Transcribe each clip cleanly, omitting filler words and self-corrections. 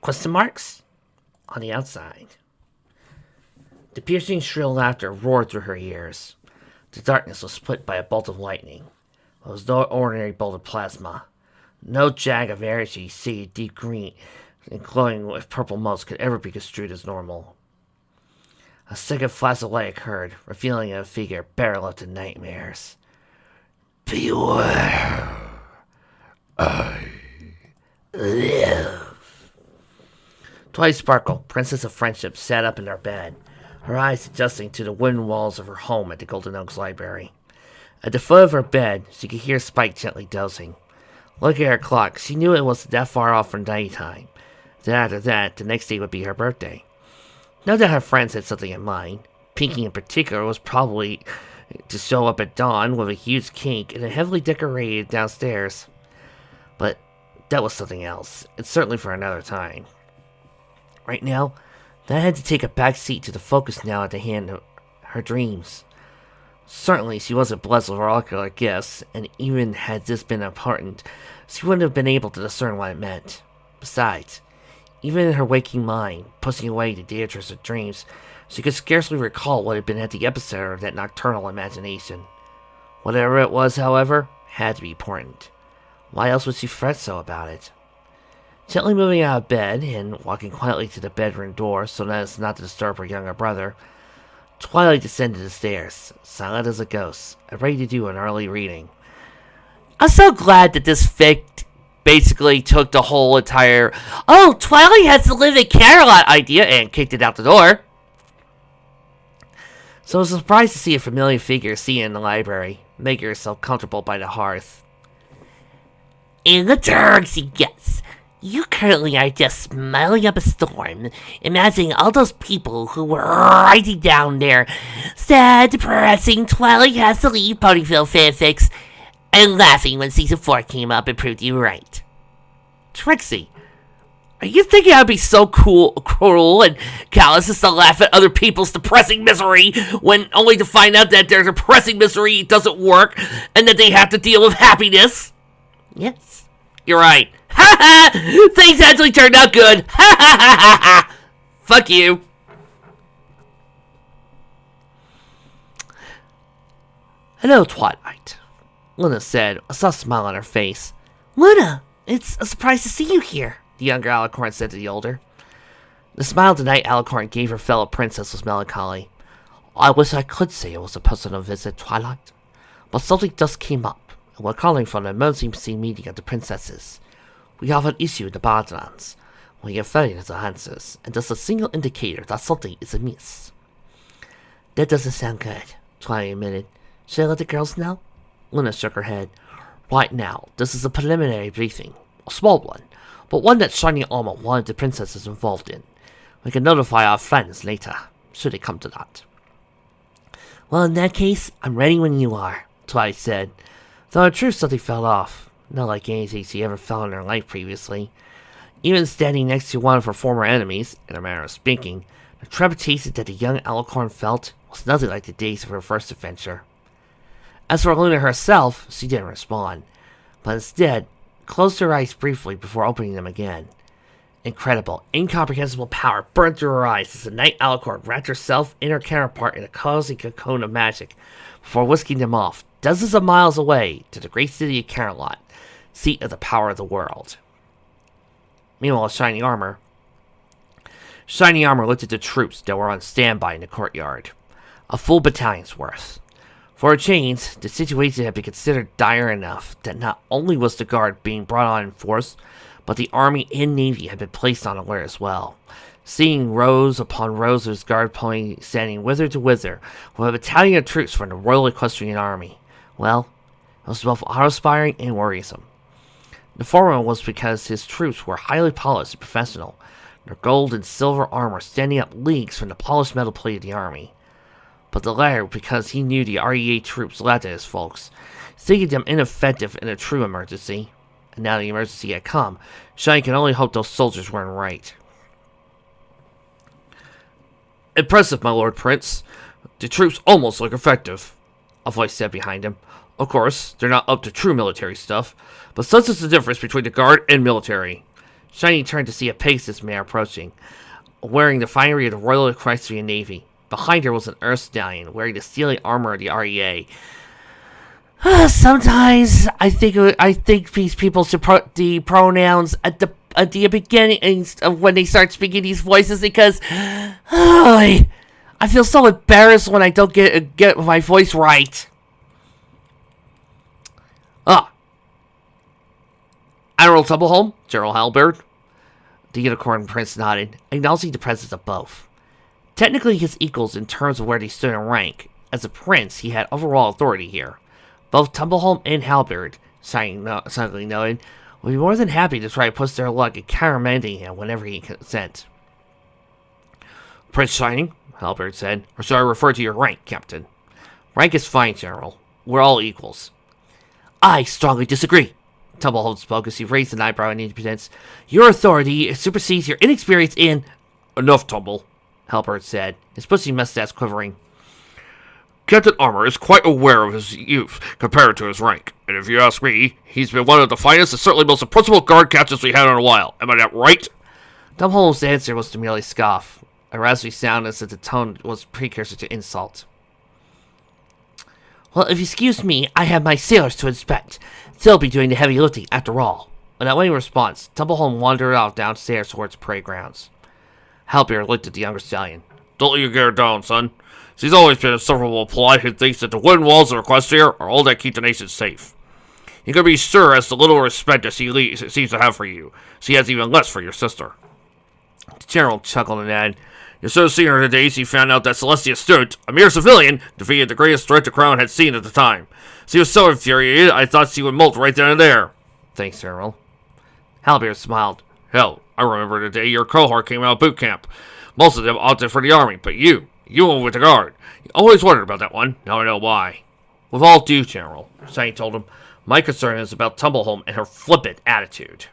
Question marks? On the outside. The piercing shrill laughter roared through her ears. The darkness was split by a bolt of lightning. It was no ordinary bolt of plasma. No jag of energy, save deep green and glowing with purple motes, could ever be construed as normal. A second flash of light occurred, revealing a figure parallel to nightmares. Beware. I live. Twilight Sparkle, Princess of Friendship, sat up in her bed, her eyes adjusting to the wooden walls of her home at the Golden Oaks Library. At the foot of her bed, she could hear Spike gently dozing. Looking at her clock, she knew it wasn't that far off from nighttime. Then after that, the next day would be her birthday. Now that her friends had something in mind, Pinky in particular was probably to show up at dawn with a huge cake and a heavily decorated downstairs. But that was something else, and certainly for another time. Right now, that had to take a back seat to the focus now at the hand of her dreams. Certainly, she wasn't blessed with oracular gifts, and even had this been important, she wouldn't have been able to discern what it meant. Besides, even in her waking mind, pushing away the deities of dreams, she could scarcely recall what had been at the epicenter of that nocturnal imagination. Whatever it was, however, had to be important. Why else would she fret so about it? Gently moving out of bed and walking quietly to the bedroom door so as not to disturb her younger brother, Twilight descended the stairs, silent as a ghost, and ready to do an early reading. I'm so glad that this fic basically took the whole entire, oh, Twilight has to live in Camelot idea and kicked it out the door. So I was surprised to see a familiar figure seated in the library, making herself comfortable by the hearth. In the dark, yes. You currently are just smiling up a storm, imagining all those people who were writing down their sad, depressing Twilight has to leave Ponyville fanfics, and laughing when season 4 came up and proved you right. Trixie, are you thinking I'd be so cruel and callous as to laugh at other people's depressing misery, when only to find out that their depressing misery doesn't work, and that they have to deal with happiness? Yes, you're right. Ha ha! Things actually turned out good. Ha ha ha ha ha! Fuck you. Hello, Twilight, Luna said, a soft smile on her face. Luna, it's a surprise to see you here, the younger Alicorn said to the older. The smile the night Alicorn gave her fellow princess was melancholy. I wish I could say it was a personal visit, Twilight, but something just came up, and we're calling for an emergency meeting of the princesses. We have an issue in the Badlands. We have failure to answers, and there's a single indicator that something is amiss. That doesn't sound good, Twilight admitted. Should I let the girls know? Luna shook her head. Right now, this is a preliminary briefing. A small one, but one that Shiny Armor wanted the princesses involved in. We can notify our friends later, should it come to that. Well, in that case, I'm ready when you are, Twilight said, though in truth something fell off. Not like anything she ever felt in her life previously. Even standing next to one of her former enemies, in a manner of speaking, the trepidation that the young Alicorn felt was nothing like the days of her first adventure. As for Luna herself, she didn't respond, but instead closed her eyes briefly before opening them again. Incredible, incomprehensible power burned through her eyes as the night Alicorn wrapped herself and her counterpart in a cozy cocoon of magic before whisking them off, dozens of miles away, to the great city of Camelot, seat of the power of the world. Meanwhile, Shiny Armor looked at the troops that were on standby in the courtyard. A full battalion's worth. For a change, the situation had been considered dire enough that not only was the guard being brought on in force, but the army and navy had been placed on alert as well. Seeing rows upon rows of his guard pony standing wither to wither with a battalion of troops from the Royal Equestrian Army, well, it was both awe-inspiring and worrisome. The former was because his troops were highly polished and professional, their gold and silver armor standing up leagues from the polished metal plate of the army. But the latter because he knew the REA troops laughed at his folks, thinking them ineffective in a true emergency. And now the emergency had come, Shiny could only hope those soldiers weren't right. Impressive, my Lord Prince. The troops almost look effective, a voice said behind him. Of course, they're not up to true military stuff, but such is the difference between the guard and military. Shiny turned to see a Pegasus mare approaching, wearing the finery of the Royal Equestrian Navy. Behind her was an Earth Stallion, wearing the steely armor of the REA. Sometimes I think these people should put the pronouns at the beginning of when they start speaking these voices, because I feel so embarrassed when I don't get my voice right. Admiral Tumbleholm, General Halberd. The Unicorn Prince nodded, acknowledging the presence of both. Technically his equals in terms of where they stood in rank. As a prince, he had overall authority here. Both Tumbleholm and Halberd, silently noted, would be more than happy to try to push their luck at countermanding him whenever he consent. Prince Shining, Halberd said, or shall I refer to your rank, Captain? Rank is fine, General. We're all equals. I strongly disagree. Tumbleholm spoke as he raised an eyebrow in impudence. Your authority supersedes your inexperience in... Enough, Tumble, Halberd said, his pussy mustache quivering. Captain Armor is quite aware of his youth compared to his rank, and if you ask me, he's been one of the finest and certainly most principled guard captains we had in a while. Am I not right? Tumbleholm's answer was to merely scoff, a raspy sound as if the tone was precursor to insult. Well, if you excuse me, I have my sailors to inspect. They'll be doing the heavy lifting, after all. Without any response, Tumbleholm wandered off downstairs towards parade grounds. Halberd looked at the younger stallion. Don't let you get her down, son. She's always been insufferable polite who thinks that the wooden walls of Equestria are all that keep the nation safe. You can be sure as the little respect that she seems to have for you, she has even less for your sister. The general chuckled and added, You should have seen her today. She found out that Celestia Stewart, a mere civilian, defeated the greatest threat the crown had seen at the time. She was so infuriated, I thought she would molt right then and there. Thanks, General. Halberd smiled. Hell, I remember the day your cohort came out of boot camp. Most of them opted for the army, but you went with the guard. You always wondered about that one. Now I know why. With all due, General, Shiny told him, my concern is about Tumbleholm and her flippant attitude.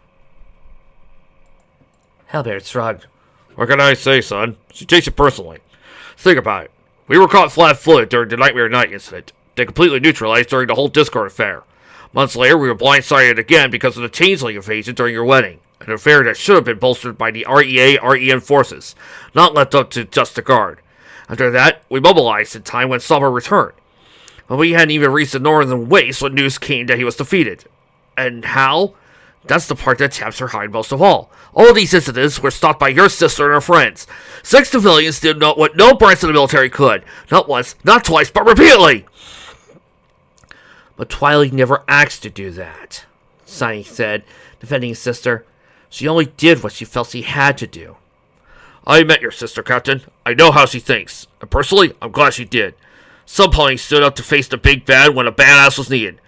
Halberd shrugged. What can I say, son? She takes it personally. Think about it. We were caught flat-footed during the Nightmare Night incident. They completely neutralized during the whole Discord affair. Months later, we were blindsided again because of the Changeling invasion during your wedding. An affair that should have been bolstered by the REN forces, not left up to just the guard. After that, we mobilized in time when summer returned. But we hadn't even reached the northern waste when news came that he was defeated. And how? That's the part that taps her hide most of all. All these incidents were stopped by your sister and her friends. 6 civilians did what no branch of the military could. Not once, not twice, but repeatedly. But Twilight never asked to do that, Shiny said, defending his sister. She only did what she felt she had to do. I met your sister, Captain. I know how she thinks. And personally, I'm glad she did. Some ponies stood up to face the big bad when a badass was needed.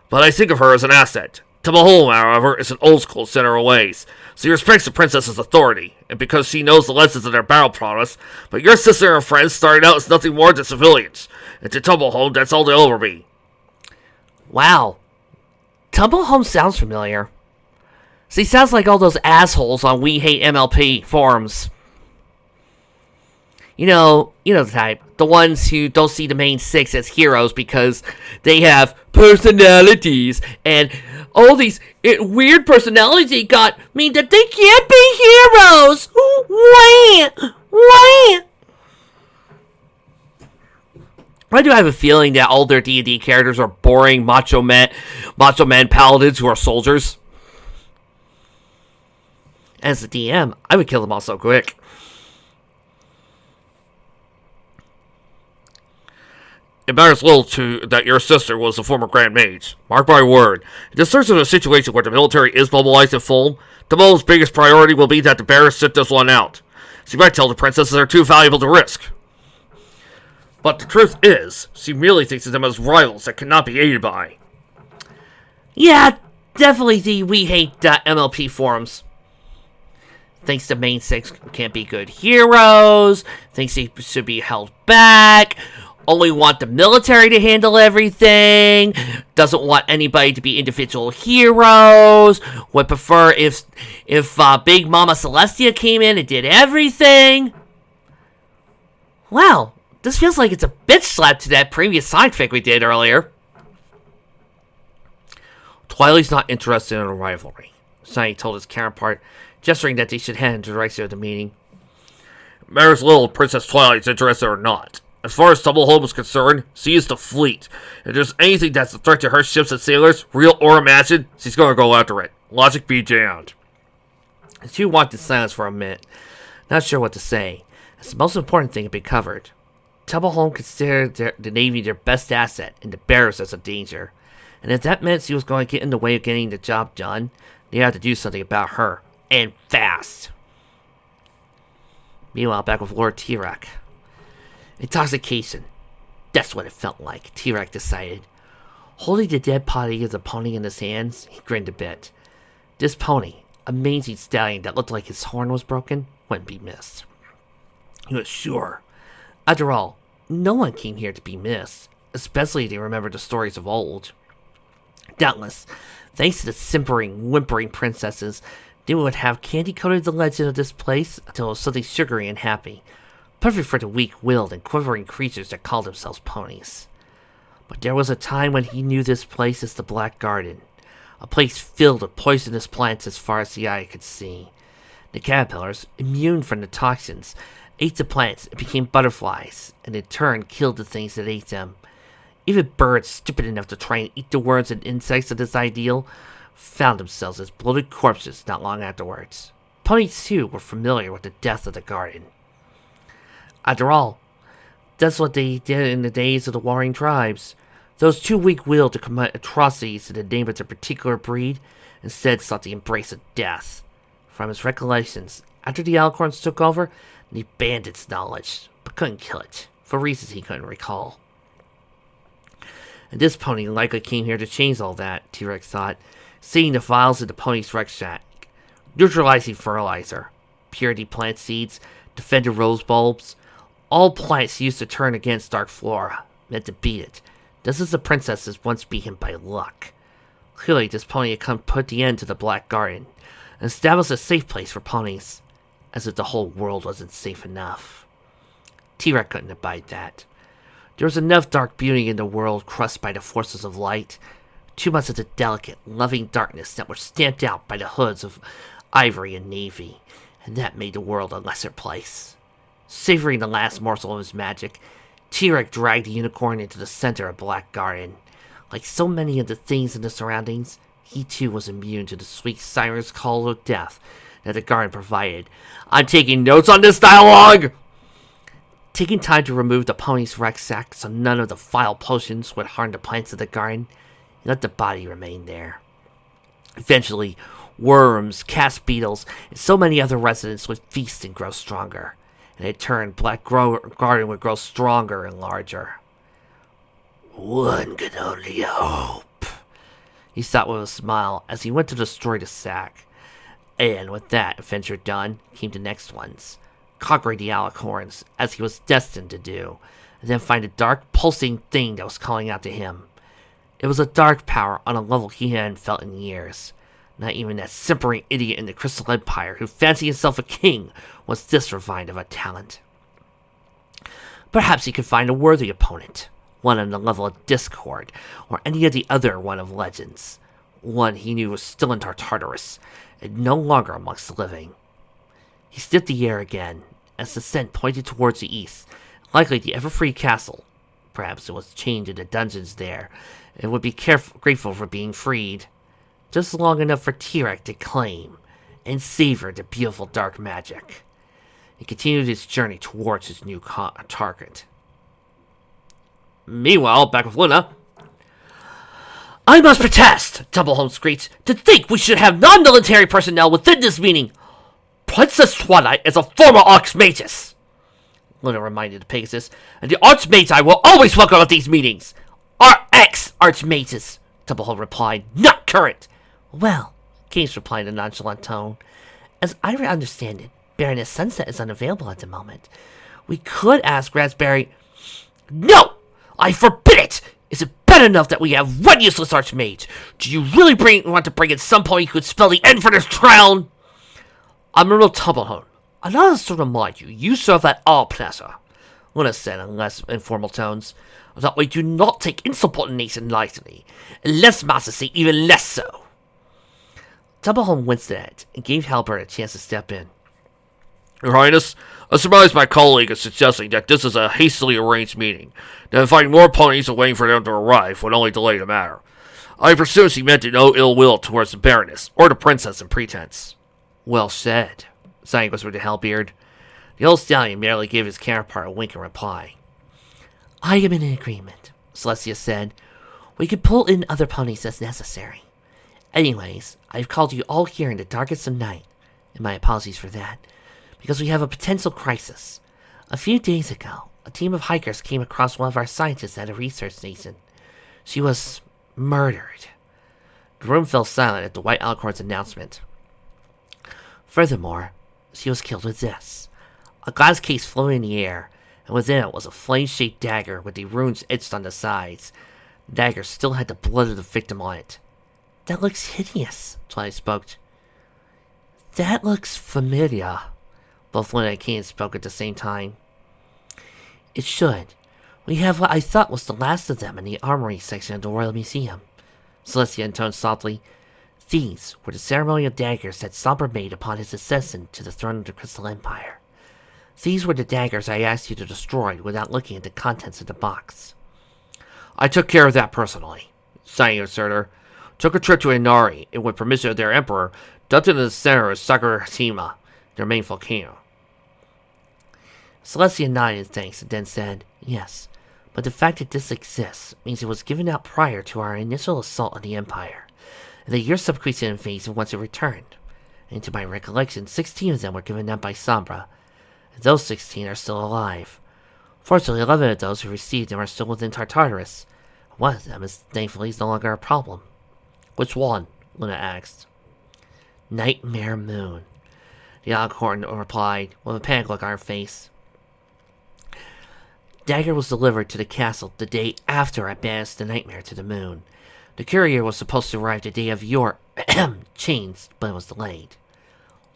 But I think of her as an asset. Tumbleholm, however, is an old-school center of ways. She respects the princess's authority, and because she knows the lessons of their battle prowess, but your sister and her friends started out as nothing more than civilians. And to Tumbleholm, that's all they'll ever be. Wow. Tumbleholm sounds familiar. She sounds like all those assholes on We Hate MLP forums. You know the type. The ones who don't see the main 6 as heroes because they have personalities. And all these weird personalities they got mean that they can't be heroes. Why do I have a feeling that all their D&D characters are boring macho men paladins who are soldiers? As a DM, I would kill them all so quick. It matters little to that your sister was a former Grand Mage. Mark my word. In the search of a situation where the military is mobilized in full, Tumbleholm's biggest priority will be that the bearers sit this one out. She might tell the princesses they're too valuable to risk. But the truth is, she merely thinks of them as rivals that cannot be aided by. Yeah, definitely the We Hate MLP forums. Thinks the main 6 can't be good heroes. Thinks they should be held back. Only want the military to handle everything. Doesn't want anybody to be individual heroes. Would prefer if Big Mama Celestia came in and did everything. Wow, this feels like it's a bitch slap to that previous side fic we did earlier. Twilight's not interested in a rivalry, Shiny told his counterpart, gesturing that they should head in the direction of the meeting. Matters little if Princess Twilight's interested or not. As far as Tumbleholm is concerned, she is the fleet. If there's anything that's a threat to her ships and sailors, real or imagined, she's going to go after it. Logic be damned. The two walked in silence for a minute, not sure what to say, as the most important thing had been covered. Tumbleholm considered the Navy their best asset, and the bearers as a danger. And if that meant she was going to get in the way of getting the job done, they had to do something about her. And fast. Meanwhile, back with Lord T-Rex. Intoxication. That's what it felt like, T-Rex decided. Holding the dead body of the pony in his hands, he grinned a bit. This pony, a mangy stallion that looked like his horn was broken, wouldn't be missed. He was sure. After all, no one came here to be missed, especially if they remembered the stories of old. Doubtless, thanks to the simpering, whimpering princesses, they would have candy-coated the legend of this place until it was something sugary and happy, perfect for the weak-willed and quivering creatures that called themselves ponies. But there was a time when he knew this place as the Black Garden, a place filled with poisonous plants as far as the eye could see. The caterpillars, immune from the toxins, ate the plants and became butterflies, and in turn killed the things that ate them. Even birds stupid enough to try and eat the worms and insects of this ideal found themselves as bloated corpses not long afterwards. Ponies, too, were familiar with the death of the garden. After all, that's what they did in the days of the warring tribes. Those too weak-willed to commit atrocities in the name of their particular breed instead sought the embrace of death. From his recollections, after the Alicorns took over, they banned its knowledge, but couldn't kill it, for reasons he couldn't recall. And this pony likely came here to change all that, T-Rex thought, seeing the vials in the pony's rucksack. Neutralizing fertilizer, purity plant seeds, defender rose bulbs, all plants used to turn against Dark Flora, meant to beat it, just as the princesses once beat him by luck. Clearly, this pony had come to put the end to the Black Garden, and establish a safe place for ponies, as if the whole world wasn't safe enough. T-Rex couldn't abide that. There was enough dark beauty in the world crushed by the forces of light, too much of the delicate, loving darkness that were stamped out by the hoods of ivory and navy, and that made the world a lesser place. Savoring the last morsel of his magic, T-Rex dragged the unicorn into the center of Black Garden. Like so many of the things in the surroundings, he too was immune to the sweet siren's call of death that the garden provided. I'm taking notes on this dialogue! Taking time to remove the pony's rucksack so none of the vile potions would harm the plants of the garden, he let the body remain there. Eventually, worms, cast beetles, and so many other residents would feast and grow stronger, and in turn, Black Garden would grow stronger and larger. One can only hope, he thought with a smile as he went to destroy the sack. And with that adventure done, came the next ones, conquering the Alicorns, as he was destined to do, and then find a dark, pulsing thing that was calling out to him. It was a dark power on a level he hadn't felt in years. Not even that simpering idiot in the Crystal Empire who fancied himself a king was this refined of a talent. Perhaps he could find a worthy opponent, one on the level of Discord, or any of the other one of Legends. One he knew was still in Tartarus, and no longer amongst the living. He sniffed the air again, as the scent pointed towards the east, likely the Everfree Castle. Perhaps it was chained in the dungeons there, and would be grateful for being freed. Just long enough for T-Rex to claim and savor the beautiful dark magic. He continued his journey towards his new target. Meanwhile, back with Luna. I must protest, Tumbleholm screeched. To think we should have non-military personnel within this meeting. Princess Twilight is a former Archmagus, Luna reminded Pegasus, and the Archmagi will always welcome at these meetings. Our ex-Archmagus, Tumbleholm replied, not current. Well, Gaines replied in a nonchalant tone, as I understand it, Baroness Sunset is unavailable at the moment. We could ask Raspberry... No! I forbid it! Is it bad enough that we have one useless Archmage? Do you really want to bring in some pony who could spell the end for this crown? Admiral Tumbleholm, allow us to remind you, you serve at our pleasure, Luna said in less informal tones. That we do not take insubordination lightly, and less master say even less so. Tumbleholm winced at it and gave Halbert a chance to step in. Your Highness, I surmise my colleague is suggesting that this is a hastily arranged meeting, that inviting more ponies and waiting for them to arrive would only delay the matter. I presume he meant no ill will towards the Baroness, or the Princess in pretense. Well said, Zion whispered to Halberd. The old stallion merely gave his counterpart a wink in reply. I am in agreement, Celestia said. We could pull in other ponies as necessary. Anyways, I've called you all here in the darkest of night, and my apologies for that, because we have a potential crisis. A few days ago, a team of hikers came across one of our scientists at a research station. She was murdered. The room fell silent at the White Alicorn's announcement. Furthermore, she was killed with this. A glass case floating in the air, and within it was a flame-shaped dagger with the runes etched on the sides. The dagger still had the blood of the victim on it. That looks hideous, Twilight spoke. That looks familiar. Both Luna and Kain spoke at the same time. It should. We have what I thought was the last of them in the armory section of the Royal Museum. Celestia intoned softly. These were the ceremonial daggers that Sombra made upon his ascension to the throne of the Crystal Empire. These were the daggers I asked you to destroy without looking at the contents of the box. I took care of that personally, Zion asserted. Took a trip to Inari, and with permission of their emperor, dumped it in the center of Sakurashima, their main volcano. Celestia nodded in thanks and then said, yes, but the fact that this exists means it was given out prior to our initial assault on the Empire, and that your subsequent invasion once it returned. And to my recollection, 16 of them were given out by Sombra, and those 16 are still alive. Fortunately, 11 of those who received them are still within Tartarus. One of them is thankfully no longer a problem. Which one? Luna asked. Nightmare Moon, the Alicorn replied, with a panic look on her face. Dagger was delivered to the castle the day after I banished the nightmare to the moon. The courier was supposed to arrive the day of your chains, but it was delayed.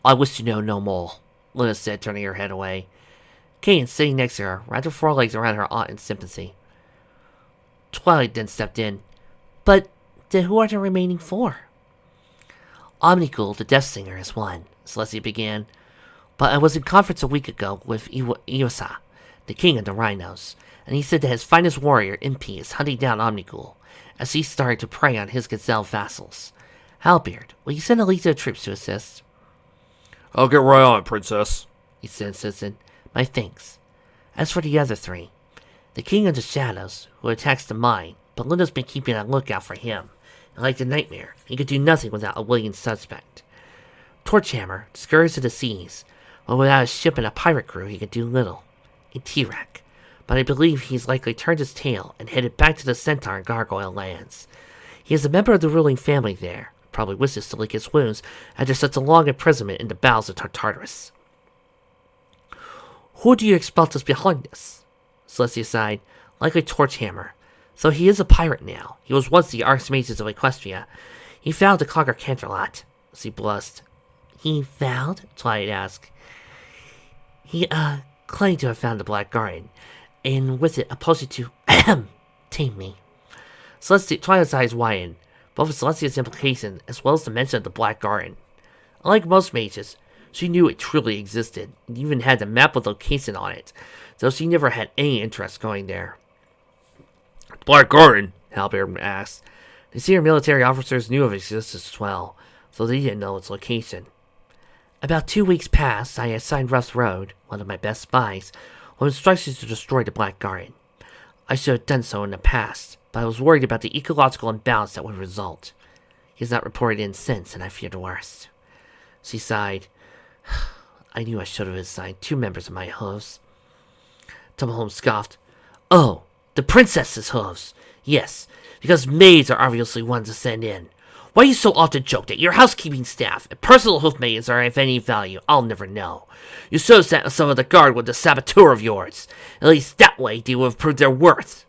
I wish to know no more, Luna said, turning her head away. Kain, sitting next to her, wrapped her forelegs around her aunt in sympathy. Twilight then stepped in. But then who are the remaining four? Omnigul, the Death Singer, is one, Celestia began. But I was in conference a week ago with Iwasa, the king of the rhinos, and he said that his finest warrior, Impi, is hunting down Omnigul, as he started to prey on his gazelle vassals. Halberd, will you send a legion of troops to assist? I'll get right on, Princess, he said, insistent. My thanks. As for the other three, the King of the Shadows, who attacks the mine, but Luna's been keeping a lookout for him, and like the Nightmare, he could do nothing without a willing suspect. Torchhammer, Scourge of the Seas, but without a ship and a pirate crew, he could do little. And T-Rack, but I believe he's likely turned his tail and headed back to the Centaur and Gargoyle lands. He is a member of the ruling family there, probably wishes to lick his wounds after such a long imprisonment in the bowels of Tartarus. Who do you expect is behind this? Celestia sighed. Likely Torchhammer. Though he is a pirate now. He was once the Archmages of Equestria. He vowed to conquer Canterlot. She blushed. He vowed? Twilight asked. He, claimed to have found the Black Garden, and with it opposed to tame me. Twilight's eyes widened, both of Celestia's implication as well as the mention of the Black Garden. Unlike most mages, she knew it truly existed, and even had the map with location on it, though she never had any interest going there. Black Garden? Halberd asked. The senior military officers knew of its existence as well, though they didn't know its location. About 2 weeks past, I assigned Russ Road, one of my best spies, with instructions to destroy the Black Garden. I should have done so in the past, but I was worried about the ecological imbalance that would result. He has not reported in since, and I fear the worst. She sighed. I knew I should have assigned 2 members of my hooves. Tumbleholm scoffed. Oh, the princess's hooves. Yes, because maids are obviously ones to send in. Why you so often joke that your housekeeping staff and personal hoof maidens are of any value, I'll never know. You should have sent some of the guard with the saboteur of yours. At least that way they would have proved their worth.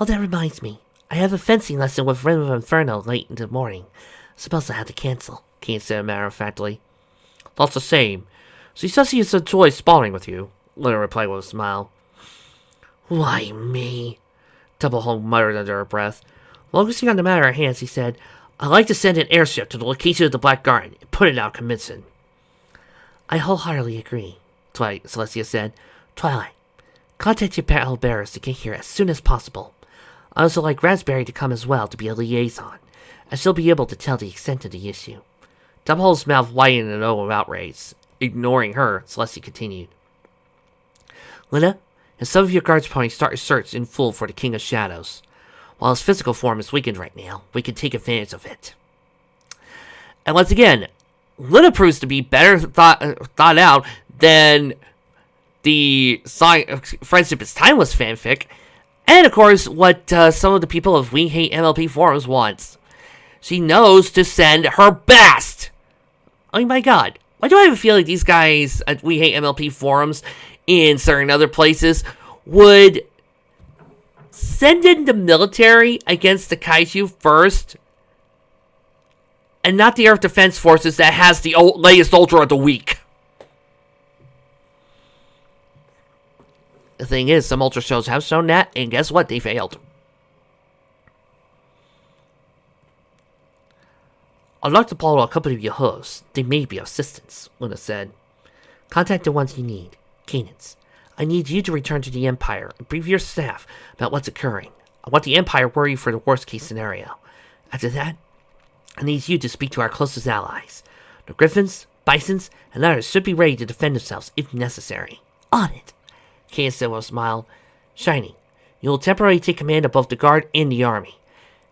Oh, that reminds me. I have a fencing lesson with Rim of Inferno late in the morning. Suppose I have to cancel, Kain said matter-of-factly. That's the same. She says she enjoys sparring with you, Luna replied with a smile. Why me? Tumbleholm muttered under her breath. Focusing on the matter at hand, she said, I'd like to send an airship to the location of the Black Garden and put it out of commission. I wholeheartedly agree, Celestia said. Twilight, contact your battle bearers to get here as soon as possible. I also like Raspberry to come as well to be a liaison, as she'll be able to tell the extent of the issue. Doublehole's mouth widened in an O of outrage. Ignoring her, Celestia continued. Luna, and some of your guards ponies start a search in full for the King of Shadows. While his physical form is weakened right now, we can take advantage of it. And once again, Luna proves to be better thought out than the Friendship is Timeless fanfic, and of course, what some of the people of We Hate MLP forums wants. She knows to send her best! Oh my god, why do I have a feeling these guys at We Hate MLP forums in certain other places would send in the military against the kaiju first, and not the Earth Defense Forces that has the latest Ultra of the week? The thing is, some Ultra shows have shown that, and guess what? They failed. I'd like to follow a couple of your hosts. They may be of assistance, Luna said. Contact the ones you need. Cadence, I need you to return to the Empire and brief your staff about what's occurring. I want the Empire worried for the worst-case scenario. After that, I need you to speak to our closest allies. The Griffins, Bisons, and others should be ready to defend themselves if necessary. On it, Cadence said with a smile. Shining, you will temporarily take command of both the Guard and the Army.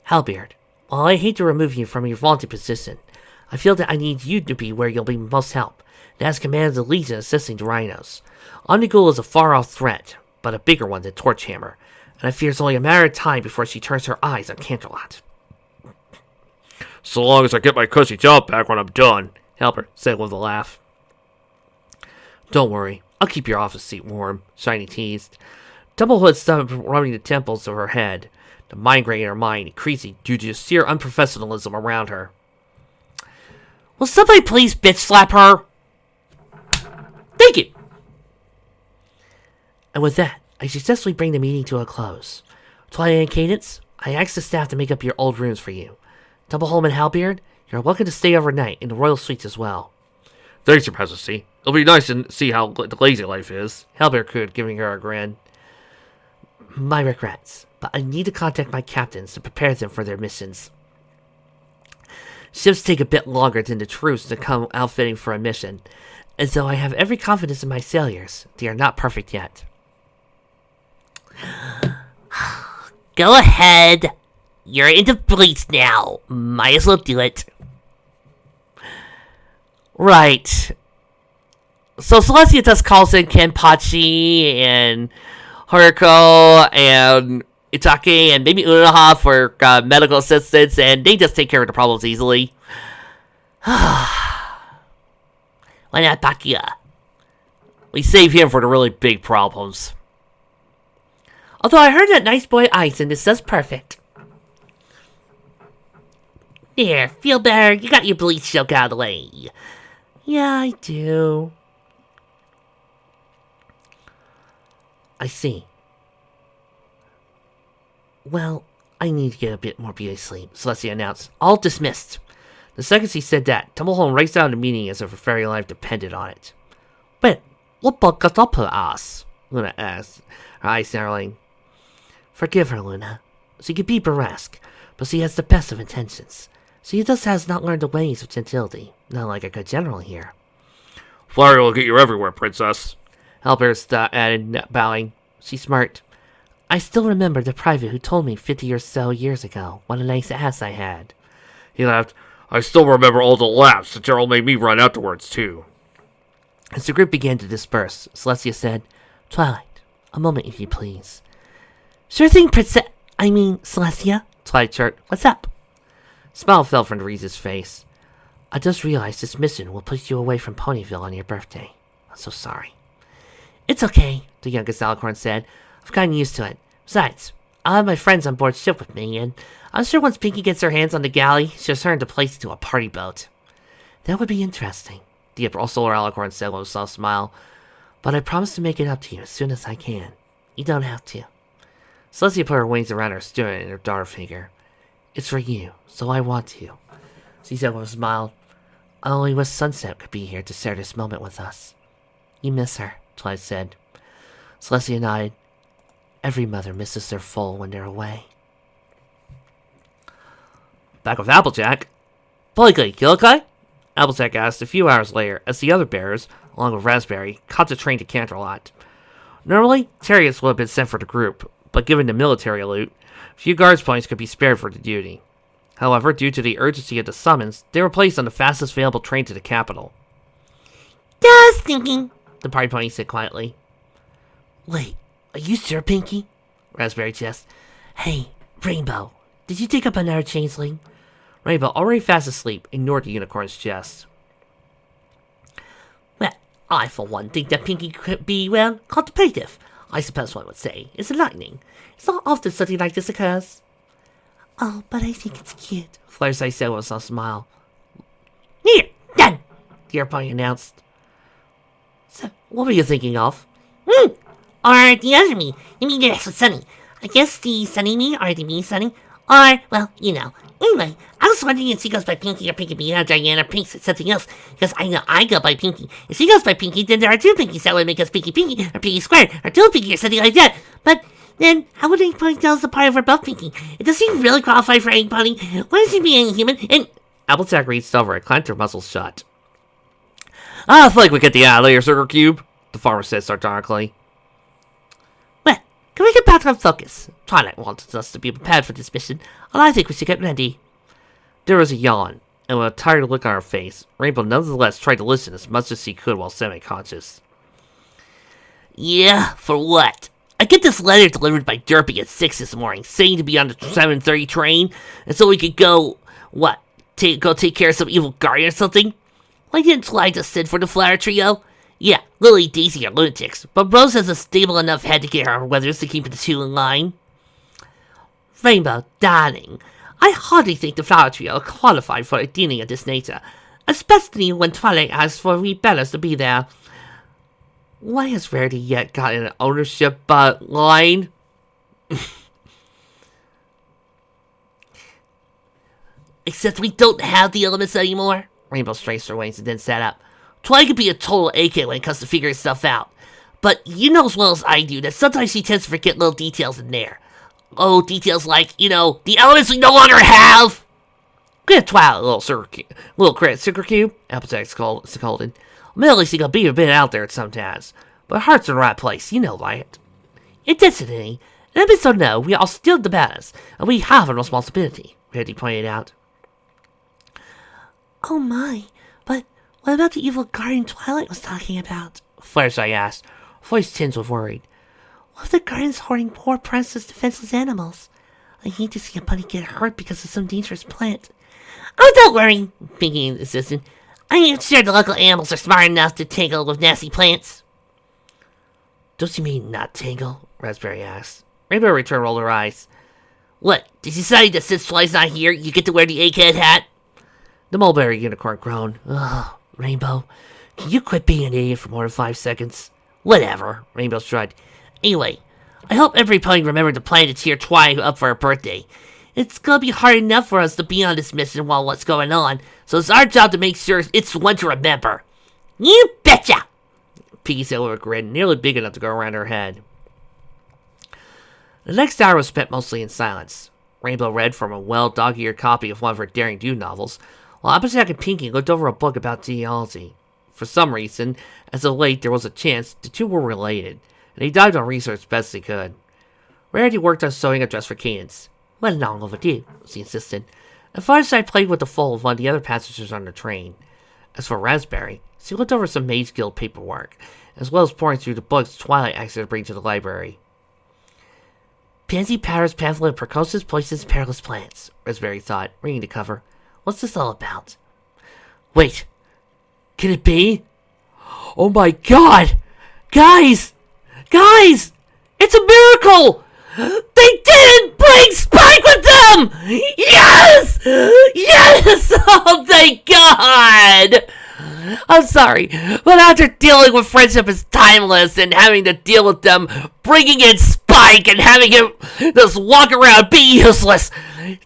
Halberd, while I hate to remove you from your vaunted position, I feel that I need you to be where you'll be most help. That has command of the Legion assisting the Rhinos. Omnigul is a far-off threat, but a bigger one than Torchhammer, and I fear it's only a matter of time before she turns her eyes on Canterlot. So long as I get my cushy job back when I'm done, Halberd said with a laugh. Don't worry, I'll keep your office seat warm, Shiny teased. Doublehood stopped rubbing the temples of her head, the migraine in her mind increasing due to the sheer unprofessionalism around her. Will somebody please bitch slap her? Thank you! And with that, I successfully bring the meeting to a close. Twilight and Cadence, I asked the staff to make up your old rooms for you. Doubleholm and Halberd, you're welcome to stay overnight in the royal suites as well. Thanks, Your Majesty. It'll be nice to see how the lazy life is. Halberd cooed, giving her a grin. My regrets, but I need to contact my captains to prepare them for their missions. Ships take a bit longer than the troops to come outfitting for a mission, and though I have every confidence in my sailors, they are not perfect yet. Go ahead. You're into Bleach now. Might as well do it. Right. So Celestia just calls in Kenpachi and Haruko and Itake and maybe Unoha for medical assistance, and they just take care of the problems easily. Why not Takia? We save him for the really big problems. Although I heard that Nice Boy Aizen is just perfect. There, feel better? You got your bleach joke out of the way. Yeah, I do. I see. Well, I need to get a bit more beauty sleep, Celestia announced. All dismissed. The second she said that, Tumbleholm raced out of the meeting as if her fairy life depended on it. But what got up her ass? Luna asked, her eyes narrowing. Forgive her, Luna. She could be burlesque, but she has the best of intentions. She just has not learned the ways of gentility, not like a good general here. Flattery will get you everywhere, Princess. Halberd added, bowing. She smirked. I still remember the private who told me 50 or so years ago what a nice ass I had. He laughed. I still remember all the laps the general made me run afterwards, too. As the group began to disperse, Celestia said, Twilight, a moment if you please. Sure thing, Celestia, Twilight chirped. What's up? A smile fell from Reese's face. I just realized this mission will put you away from Ponyville on your birthday. I'm so sorry. It's okay, the youngest Alicorn said. I've gotten used to it. Besides, I'll have my friends on board ship with me, and I'm sure once Pinky gets her hands on the galley, she'll turn the place into a party boat. That would be interesting, the Solar Alicorn said with a soft smile. But I promise to make it up to you as soon as I can. You don't have to. Celestia put her wings around her stern and her daughter figure. It's for you, so I want to. She said with a smile. I only wish Sunset could be here to share this moment with us. You miss her, Twilight said. Celestia nodded. Every mother misses their foal when they're away. Back with Applejack. Polly, you okay? Applejack asked a few hours later as the other bearers, along with Raspberry, caught the train to Canterlot. Normally, chariots would have been sent for the group, but given the military loot, few guards points could be spared for the duty. However, due to the urgency of the summons, they were placed on the fastest available train to the capital. Just thinking, the party pony said quietly. Wait, are you sure, Pinky? Raspberry asked. Hey, Rainbow, did you take up another changeling? Rainbow, already fast asleep, ignored the unicorn's jest. Well, I for one think that Pinky could be, well, contemplative. I suppose one would say. It's enlightening. It's not often something like this occurs. Oh, but I think it's cute, Fluttershy said with a smile. Here, done, the airplane announced. So, what were you thinking of? Or the other me. You mean the next with Sunny. I guess the Sunny me, or the me Sunny. Or, well, you know. Anyway, I was wondering if she goes by Pinky or Pinky Bee or Diana Pink or something else, because I know I go by Pinky. If she goes by Pinky, then there are two Pinkies that would make us Pinky Pinky, or Pinky Squared, or Dual Pinky, or something like that. But then, how would Egg tell us apart if we're both Pinky? It does seem really qualify for Egg Pony. Why is he being human? And Applejack reached over and clamped her muzzle shut. I think we get the out of there, Sugar Cube, the farmer said sardonically. Well, can we get back on focus? Twilight wants us to be prepared for this mission, and I think we should get ready. There was a yawn, and with a tired look on her face, Rainbow nonetheless tried to listen as much as she could while semi-conscious. Yeah, for what? I get this letter delivered by Derpy at 6 this morning, saying to be on the 7:30 train, and so we could go, go take care of some evil guardian or something? Why didn't Twilight just send for the Flower Trio? Yeah, Lily, Daisy are lunatics, but Rose has a stable enough head to get her weathers to keep the two in line. Rainbow, darling, I hardly think the Flower Trio are qualified for a dealing of this nature, especially when Twilight asks for rebellers to be there. Why has Rarity yet gotten an ownership line? Except we don't have the elements anymore. Rainbow stretched her wings and then sat up. Twilight could be a total AK when it comes to figuring stuff out. But you know as well as I do that sometimes she tends to forget little details in there. Oh, details like, the elements we no longer have! Give Twilight a little credit, Sugar Cube, Applejack scolded. Millie, she could be a bit out there sometimes, but her heart's in the right place, you know, right? Intensity, and if so no, we are still the best, and we have a responsibility, Randy pointed out. Oh my, but what about the evil guardian Twilight was talking about? Fluttershy asked, voice tinged with worried. What if the guardian's hoarding poor priceless defenseless animals? I hate to see a bunny get hurt because of some dangerous plant. Oh, don't worry, Pinky insisted. I am sure the local animals are smart enough to tangle with nasty plants. Don't you mean not tangle? Raspberry asked. Rainbow returned rolled her eyes. What, did you say that since Twilight's not here, you get to wear the egghead hat? The mulberry unicorn groaned. Ugh, Rainbow, can you quit being an idiot for more than 5 seconds? Whatever, Rainbow shrugged. Anyway, I hope every pony remembered to plan to cheer Twilight up for her birthday. It's gonna be hard enough for us to be on this mission while what's going on, so it's our job to make sure it's one to remember. You betcha! Pinky said with a grin, nearly big enough to go around her head. The next hour was spent mostly in silence. Rainbow read from a well-dog-eared copy of one of her Daring Do novels, while Applejack and Pinky looked over a book about genealogy. For some reason, as of late there was a chance the two were related, and they dived on research as best they could. Rarity worked on sewing a dress for Cadence. Well, long overdue, she insisted. And Fluttershy played with the foal of one of the other passengers on the train. As for Raspberry, she looked over some Mage Guild paperwork, as well as pouring through the books Twilight asked her to bring to the library. Pansy Powder's Pamphlet of Precocious Poisons Perilous Plants, Raspberry thought, reading the cover. What's this all about? Wait, can it be? Oh my god! Guys! It's a miracle! They didn't bring Spike with them! Yes! Oh thank god! I'm sorry, but after dealing with friendship as timeless and having to deal with them bringing in Spike and having him just walk around be useless,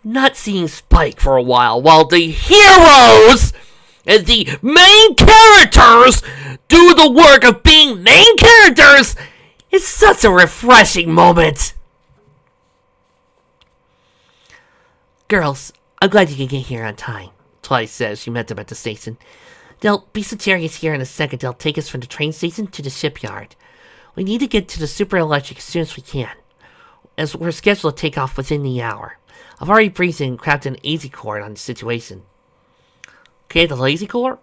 not seeing Spike for a while the heroes and the main characters do the work of being main characters. It's such a refreshing moment. Girls, I'm glad you can get here on time, Twilight says. She met them at the station. There'll be some chariots here in a second. They'll take us from the train station to the shipyard. We need to get to the Super Electric as soon as we can, as we're scheduled to take off within the hour. I've already briefed and crafted an easy cord on the situation. Okay, the lazy core?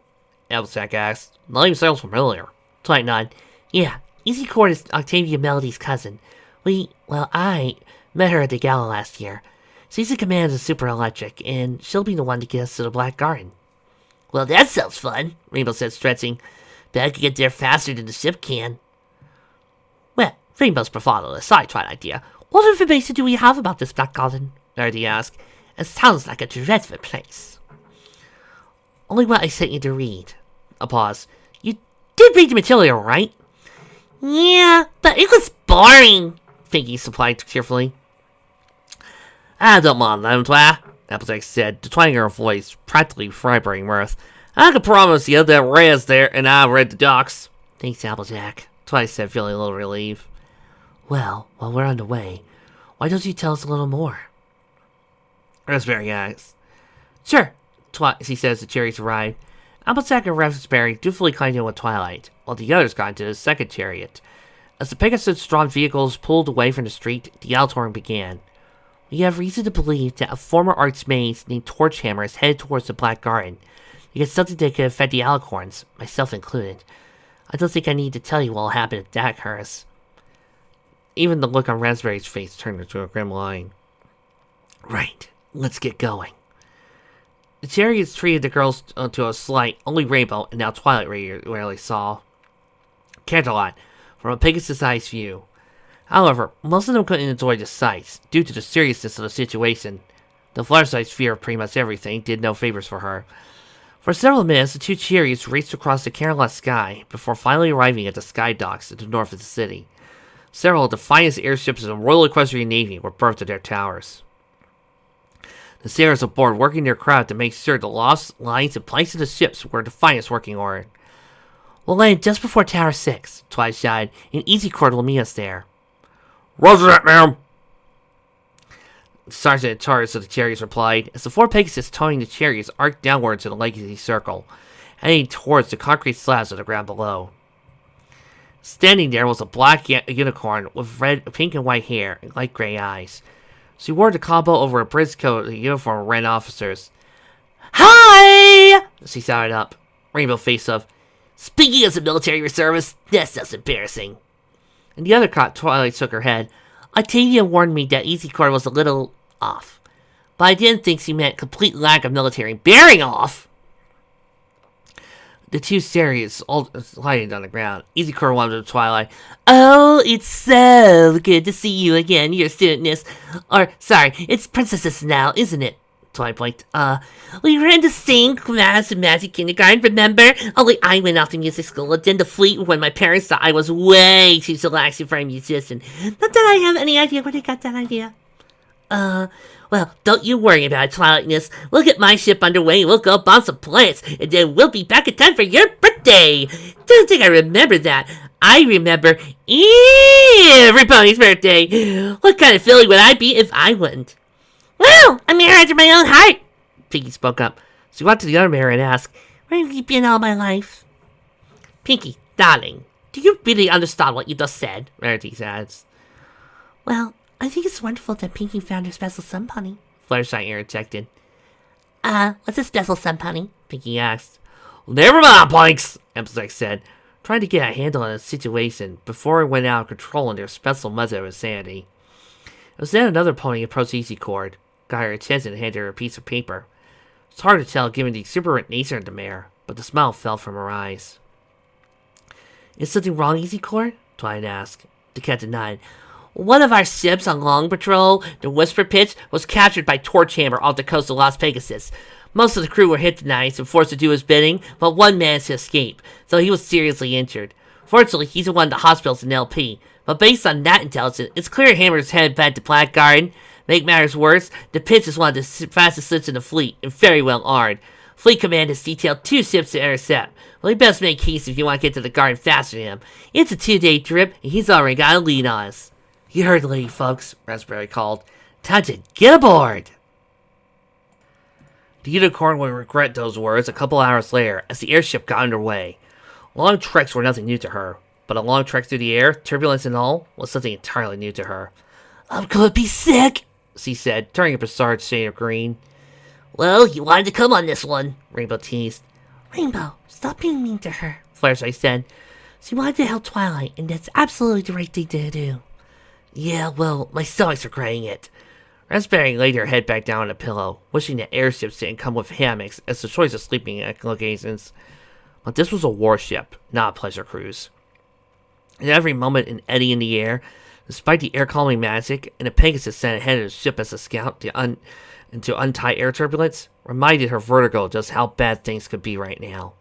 Applejack asked. The name sounds familiar. Twilight nodded. Yeah, Easy Cord is Octavia Melody's cousin. I met her at the gala last year. She's in command of Super Electric, and she'll be the one to get us to the Black Garden. Well, that sounds fun, Rainbow said, stretching. Bet I could get there faster than the ship can. Well, Rainbow's bravado aside, Twilight idea. What information do we have about this Black Garden? Verity asked. It sounds like a dreadful place. Only what I sent you to read. A pause. You did read the material, right? Yeah, but it was boring, Pinky supplied cheerfully. I don't mind them, Twa, Applejack said, declining her voice, practically vibrating mirth. I can promise you that Ray's there, and I've read the docs. Thanks, Applejack, Twa said, feeling a little relieved. Well, while we're on the way, why don't you tell us a little more? Raspberry asked. Sure, she says the cherries arrived. Applejack and Raspberry dutifully climbed in with Twilight, while the others got into the second chariot. As the Pegasus-drawn vehicles pulled away from the street, the outouring began. We have reason to believe that a former archmage named Torchhammer is headed towards the Black Garden. You get something that could affect the Alicorns, myself included. I don't think I need to tell you what will happen if that occurs. Even the look on Raspberry's face turned into a grim line. Right, let's get going. The chariots treated the girls to a slight, only Rainbow and now Twilight rarely saw. Canterlot, from a Pegasus-sized view. However, most of them couldn't enjoy the sights, due to the seriousness of the situation. The Fluttershy's fear of pretty much everything did no favors for her. For several minutes, the two chariots raced across the Canterlot sky, before finally arriving at the sky docks to the north of the city. Several of the finest airships of the Royal Equestrian Navy were berthed at their towers. The sailors aboard working their craft to make sure the lost lines and planks of the ships were in the finest working order. We'll land just before Tower 6, Twilight shouted, and Easy Cord will meet us there. Roger that, ma'am. The sergeant in charge of the chariots replied, as the four Pegasus towing the chariots arced downwards in a legacy circle, heading towards the concrete slabs of the ground below. Standing there was a black unicorn with pink and white hair and light gray eyes. She wore the combo over a bridge coat and a uniform of Wren officers. Hi! She shouted up, Rainbow face of, speaking as a military reservist, that's embarrassing. And the other cop, Twilight, shook her head. Octavia warned me that Easy Cord was a little off, but I didn't think she meant complete lack of military bearing off. The two chariots all lighted on the ground. Easy Cord wanted to Twilight. Oh, it's so good to see you again, your studentess. Or, sorry, it's princesses now, isn't it? Twilight blinked. We were in the same class in Magic Kindergarten, remember? Only I went off to music school and then the fleet when my parents thought I was way too relaxing for a musician. Not that I have any idea where they got that idea. Well, don't you worry about it, Twilightness. We'll get my ship underway and we'll go bomb some planets, and then we'll be back in time for your birthday. Don't think I remember that. I remember everybody's birthday. What kind of filly would I be if I wouldn't? Well, I'm here after my own heart, Pinky spoke up. She went to the other mirror and asked, where have you been all my life? Pinky, darling, do you really understand what you just said? Rarity asked. Well, I think it's wonderful that Pinky found her special sun pony, Fluttershy interjected. What's a special sun pony? Pinky asked. Never mind, Planks, Applejack said, trying to get a handle on the situation before it went out of control in their special measure of insanity. It was then another pony approached Easy Cord, got her attention and handed her a piece of paper. It's hard to tell given the exuberant nature of the mare, but the smile fell from her eyes. Is something wrong, Easy Cord? Twilight asked. The captain nodded. One of our ships on long patrol, the Whisper Pitch, was captured by Torchhammer off the coast of Las Pegasus. Most of the crew were hypnotized and forced to do his bidding, but one managed to escape, though he was seriously injured. Fortunately, he's in one of the hospitals in LP, but based on that intelligence, it's clear Hammer's headed back to Black Garden. Make matters worse, the Pitts is one of the fastest ships in the fleet, and very well armed. Fleet Command has detailed 2 ships to intercept. Well, you best make haste if you want to get to the garden faster than him. It's a 2-day trip, and he's already got a lead on us. You heard the lady, folks, Raspberry called. Time to get aboard! The unicorn would regret those words a couple hours later as the airship got underway. Long treks were nothing new to her, but a long trek through the air, turbulence and all, was something entirely new to her. I'm gonna be sick, she said, turning up a starred shade of green. Well, you wanted to come on this one, Rainbow teased. Rainbow, stop being mean to her, Fluttershy said. She wanted to help Twilight, and that's absolutely the right thing to do. Yeah, well, my stomach's regretting it. Raspberry laid her head back down on a pillow, wishing that airships didn't come with hammocks as the choice of sleeping locations. But this was a warship, not a pleasure cruise. At every moment an eddy in the air, despite the air-calming magic, and a Pegasus sent ahead of the ship as a scout to untie air turbulence, reminded her vertigo just how bad things could be right now.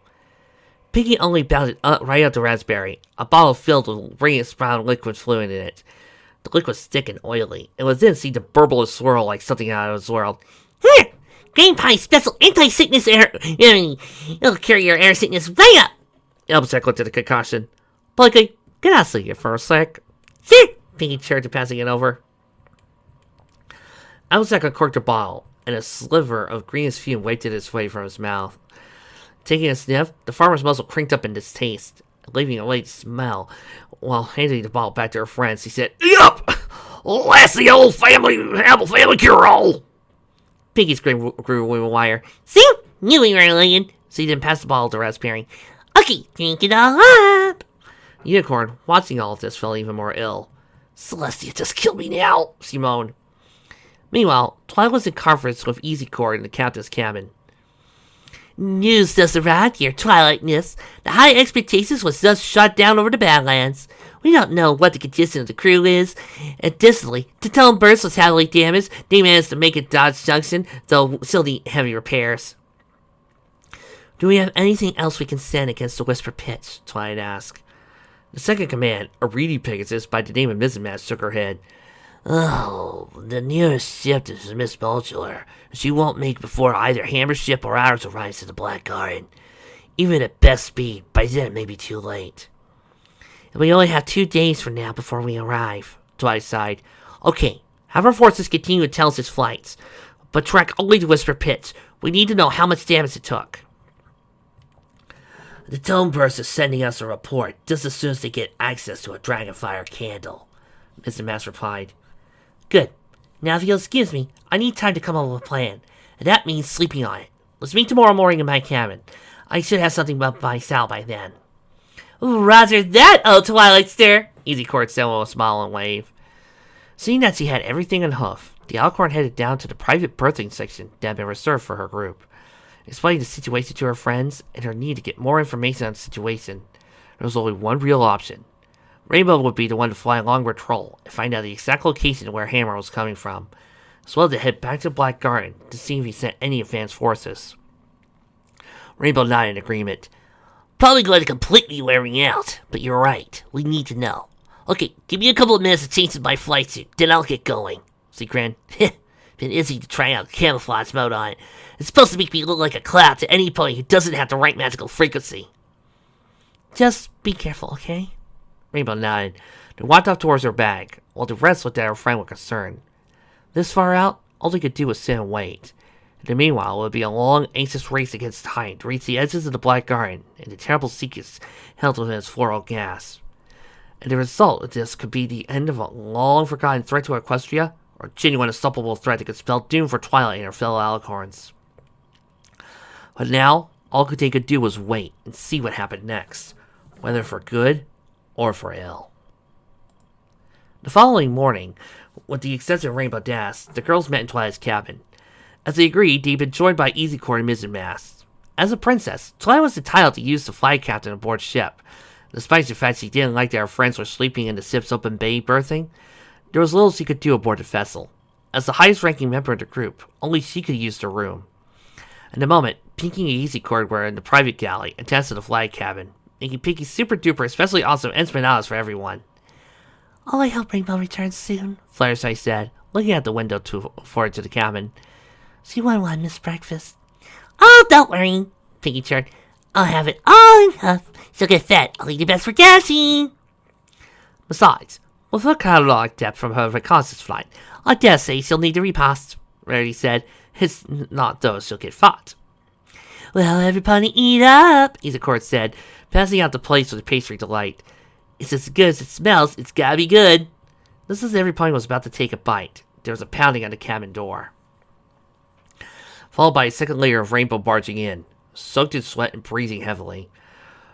Piggy only bounded right up to Raspberry, a bottle filled with radiant brown liquid fluid in it. The liquid was thick and oily, and was then seen to burble and swirl like something out of this world. Here! Green Pie special anti-sickness air... it'll carry your air sickness right up! Elbsack looked at the concoction. Blakey, get out of here for a sec. Sure! Piggy chirped, passing it over. Elbsack uncorked a bottle, and a sliver of greenish fume wafted its way from his mouth. Taking a sniff, the farmer's muzzle crinked up in distaste, leaving a late smell. While handing the bottle back to her friends, he said, Yup! That's the old Apple family cure-all! Piggy's grin grew a wire. See? Knew we were lying. So he then passed the bottle to Raspberry. Okay, drink it all up! Unicorn, watching all of this, felt even more ill. Celestia just killed me now, she moaned. Meanwhile, Twilight was in conference with Easy Core in the captain's cabin. News just arrived, your Twilightness. The High Expectations was just shot down over the Badlands. We don't know what the condition of the crew is. Additionally, the Tone Burst was heavily damaged. They managed to make it Dodge Junction, though still need heavy repairs. Do we have anything else we can send against the Whisper Pitch? Twilight asked. The second command, a reedy Pegasus by the name of Mrs. Match, shook her head. Oh, the nearest ship is Miss Modular. She won't make before either Hammer ship or ours arrives at the Black Garden. Even at best speed, by then it may be too late. And we only have 2 days from now before we arrive, Twilight sighed. Okay, have our forces continue to tell us its flights, but track only the Whisper Pitch. We need to know how much damage it took. The Tone Burst is sending us a report just as soon as they get access to a Dragonfire candle, Mr. Mass replied. Good. Now if you'll excuse me, I need time to come up with a plan, and that means sleeping on it. Let's meet tomorrow morning in my cabin. I should have something up my Sal by then. Roger that, old Twilight Stare! Easy Cord said with a smile and wave. Seeing that she had everything in hoof, the Alicorn headed down to the private berthing section that had been reserved for her group. Explaining the situation to her friends and her need to get more information on the situation, there was only one real option. Rainbow would be the one to fly along with Troll and find out the exact location where Hammer was coming from, as well as to head back to Black Garden to see if he sent any advanced forces. Rainbow nodded in agreement. Probably going to completely wear me out, but you're right. We need to know. Okay, give me a couple of minutes to change my flight suit, then I'll get going. She grinned. Been easy to try out camouflage mode on it. It's supposed to make me look like a cloud to any pony who doesn't have the right magical frequency. Just be careful, okay? Rainbow nodded, then walked off towards her bag, while the rest looked at her friend with concern. This far out, all they could do was sit and wait. In the meanwhile, it would be a long, anxious race against time to reach the edges of the Black Garden and the terrible Seekers held within its floral gas. And the result of this could be the end of a long-forgotten threat to Equestria, or a genuine unstoppable threat that could spell doom for Twilight and her fellow Alicorns. But now, all they could do was wait and see what happened next, whether for good or for ill. The following morning, with the extensive Rainbow Dash, the girls met in Twilight's cabin. As they agreed, they'd been joined by Easy Core and Mrs. Mask. As a princess, Twilight was entitled to use the flag captain aboard ship. Despite the fact she didn't like that her friends were sleeping in the ship's open bay berthing, there was little she could do aboard the vessel. As the highest-ranking member of the group, only she could use the room. In a moment, Pinky and Easy Core were in the private galley, attached to the flag cabin, making Pinky super-duper especially awesome empanadas for everyone. Oh, I hope Rainbow returns soon, Fluttershy said, looking out the window forward to the cabin. So you want Miss Breakfast? Oh, don't worry, Pinky chirped. I'll have it all in cup. She'll get fed. I'll leave the best for Cassie. Besides, with her caloric depth from her reconnaissance flight, I dare say she'll need a repast, Rarity said. It's not though she'll get fat. Well, everybody eat up, Isidore said, passing out the plates with pastry delight. It's as good as it smells. It's gotta be good. Just as every pony was about to take a bite, there was a pounding on the cabin door, followed by a second layer of Rainbow barging in, soaked in sweat and breathing heavily.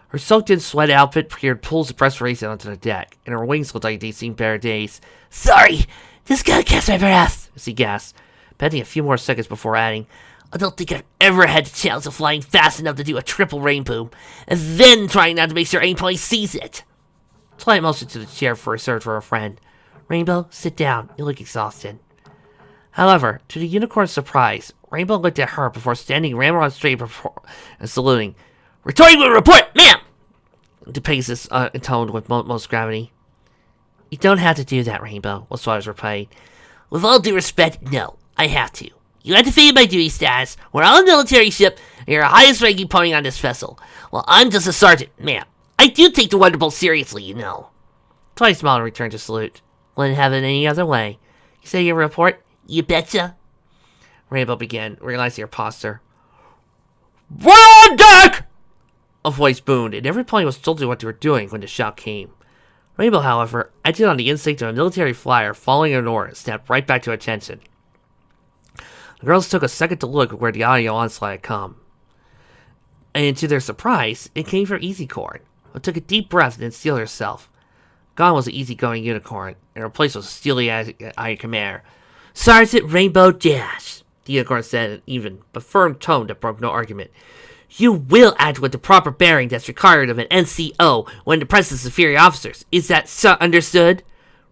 Her soaked-in sweat outfit appeared pulls the press racing onto the deck, and her wings looked like they'd seen better days. Sorry, just gotta catch my breath, as he gasped, pending a few more seconds before adding, I don't think I've ever had the chance of flying fast enough to do a triple rainbow, and then trying not to make sure anybody sees it. Twilight motioned to the chair for a search for a friend. Rainbow, sit down. You look exhausted. However, to the unicorn's surprise, Rainbow looked at her before standing ramrod straight and saluting. Returning with a report, ma'am! The Pegasus intoned with most gravity. You don't have to do that, Rainbow, was Twilight reply. With all due respect, no, I have to. You have defeated my duty status. We're on a military ship, and you're the highest ranking pony on this vessel. Well, I'm just a sergeant, ma'am. I do take the Wonderbolt seriously, you know. Twilight smiled and returned to salute. Wouldn't have it any other way. You say your report? You betcha. Rainbow began, realizing her posture. On deck! A voice boomed, and every pony was told what they were doing when the shout came. Rainbow, however, acted on the instinct of a military flyer following an order and snapped right back to attention. The girls took a second to look at where the audio onslaught had come. And to their surprise, it came from Easycorn, who took a deep breath and then steeled herself. Gone was the easygoing unicorn, and her place was a steely-eyed Khmer. Sergeant Rainbow Dash, the unicorn said in an even but firm tone that broke no argument. You will act with the proper bearing that's required of an NCO when the presence of superior officers. Is that understood?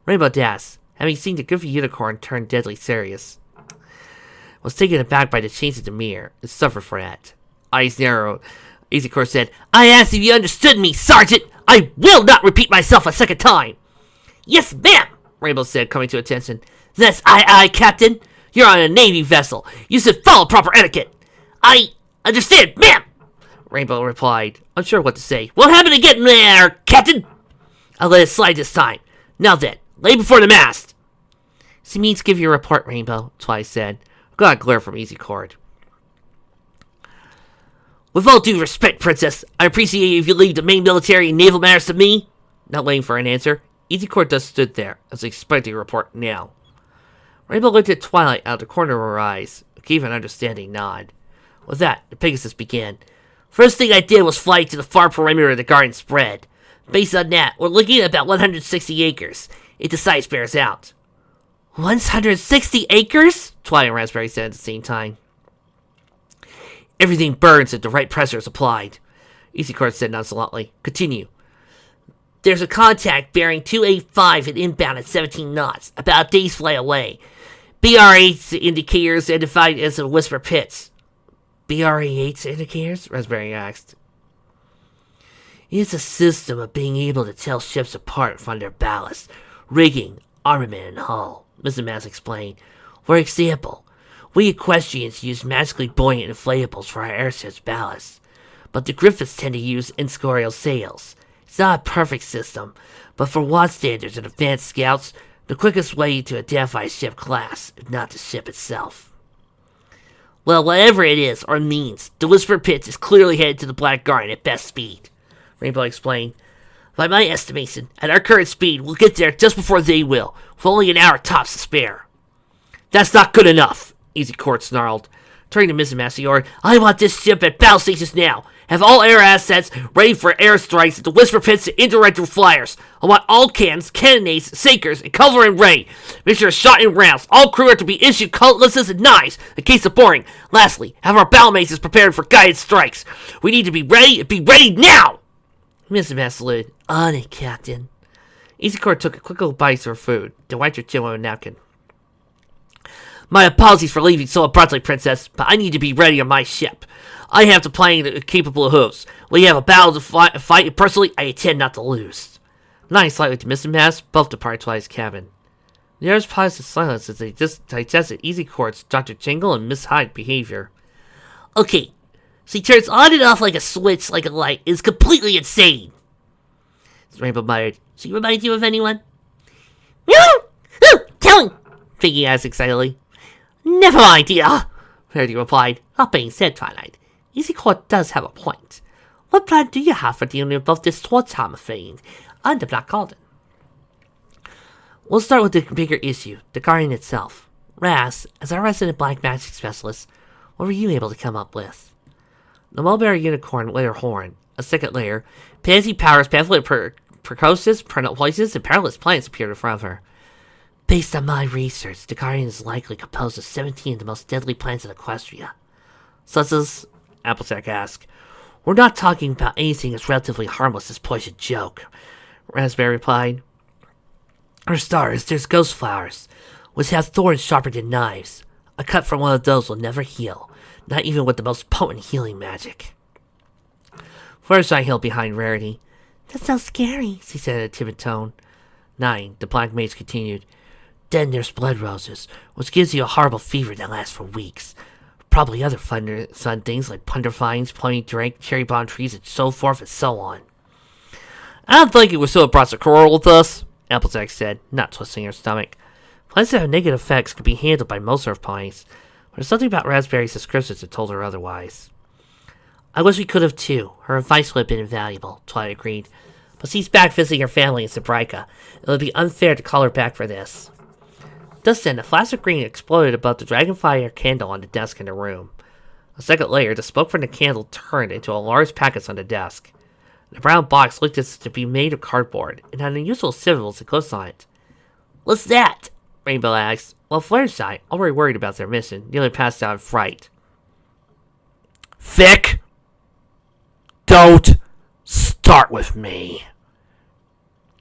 Rainbow Dash, having seen the goofy unicorn turn deadly serious, was taken aback by the change of demeanor and suffered for that. Eyes narrowed, Easycore said, I asked if you understood me, Sergeant! I will not repeat myself a second time! Yes, ma'am! Rainbow said, coming to attention. That's aye, Captain. You're on a Navy vessel. You should follow proper etiquette. I understand, ma'am! Rainbow replied, unsure what to say. What happened to get there, Captain? I'll let it slide this time. Now then, lay before the mast. She means give you a report, Rainbow, Twilight said. Got a glare from Easycord. With all due respect, Princess, I appreciate if you leave the main military and naval matters to me. Not waiting for an answer, Easycord just stood there, as expecting a report now. Rainbow looked at Twilight out of the corner of her eyes, gave an understanding nod. With that, the Pegasus began. First thing I did was fly to the far perimeter of the garden spread. Based on that, we're looking at about 160 acres, if the size bears out. 160 acres? Twilight and Raspberry said at the same time. Everything burns if the right pressure is applied, Easycord said nonchalantly. Continue. There's a contact bearing 285 and inbound at 17 knots, about a day's flight away. BR-8 indicators identified as the Whisper Pits. BR-8 indicators? Raspberry asked. It's a system of being able to tell ships apart from their ballast, rigging, armament, and hull, Mr. Mass explained. For example, we equestrians use magically buoyant inflatables for our airships' ballast, but the Griffiths tend to use inscorial sails. It's not a perfect system, but for WAD standards and advanced scouts, the quickest way to identify a ship class, if not the ship itself. Well, whatever it is or means, the Whisper Pits is clearly headed to the Black Garden at best speed, Rainbow explained. By my estimation, at our current speed, we'll get there just before they will, with only an hour tops to spare. That's not good enough, Easycord snarled. Turning to Mrs. Massior, I want this ship at battle stations now. Have all air assets ready for airstrikes at the Whisper Pits and indirect flyers. I want all cannons, cannonades, sinkers, and covering ready. Make sure shot in rounds. All crew are to be issued cutlasses and knives in case of boring. Lastly, have our battle maces prepared for guided strikes. We need to be ready and be ready now! Mrs. Maslid, on it, Captain. Easycord took a quick little bite of her food, then wiped her chin with a napkin. My apologies for leaving so abruptly, Princess, but I need to be ready on my ship. I have the plane capable of hosts. When you have a battle to fight, and personally, I intend not to lose. Nodding slightly to Mr. Mass, both departed Twilight's cabin. The others paused in silence as they digested Easy Court's Dr. Jingle and Miss Hyde behavior. Okay, so he turns on and off like a switch, like a light. It's completely insane. Rainbow muttered. She remind you of anyone? Tell him! Piggy asked excitedly. Never mind, dear, Verity replied. That being said, Twilight, Easy Court does have a point. What plan do you have for dealing with both this Schwarzhammer fiend and the Black Cauldron? We'll start with the bigger issue, the Guardian itself. Raz, as our resident black magic specialist, what were you able to come up with? The mulberry unicorn with her horn, a second layer, pansy powers, pamphlet precocious, perennial poisons, and perilous plants appeared in front of her. Based on my research, the Guardian is likely composed of 17 of the most deadly plants in Equestria. Such as, Applejack asked. We're not talking about anything as relatively harmless as poison joke, Raspberry replied. For starters, there's ghost flowers, which have thorns sharper than knives. A cut from one of those will never heal, not even with the most potent healing magic. Fluttershy held behind Rarity. That's so scary, she said in a timid tone. 9. The Black Mage continued. Then there's blood roses, which gives you a horrible fever that lasts for weeks. Probably other fun things like pundervines, plummy drink, cherry bomb trees, and so forth and so on. I don't think it was so brought to quarrel with us, Applejack said, not twisting her stomach. Plants that have negative effects could be handled by most earth ponies, but there's something about Raspberry's descriptions that told her otherwise. I wish we could have too. Her advice would have been invaluable, Twilight agreed. But she's back visiting her family in Sabrica. It would be unfair to call her back for this. Just then, a flash of green exploded above the dragonfire candle on the desk in the room. A second later, the smoke from the candle turned into a large package on the desk. The brown box looked as if to be made of cardboard, and had unusual symbols and ghosts on it. What's that? Rainbow asked, while Fluttershy, already worried about their mission, nearly passed out in fright. Vic! Don't start with me.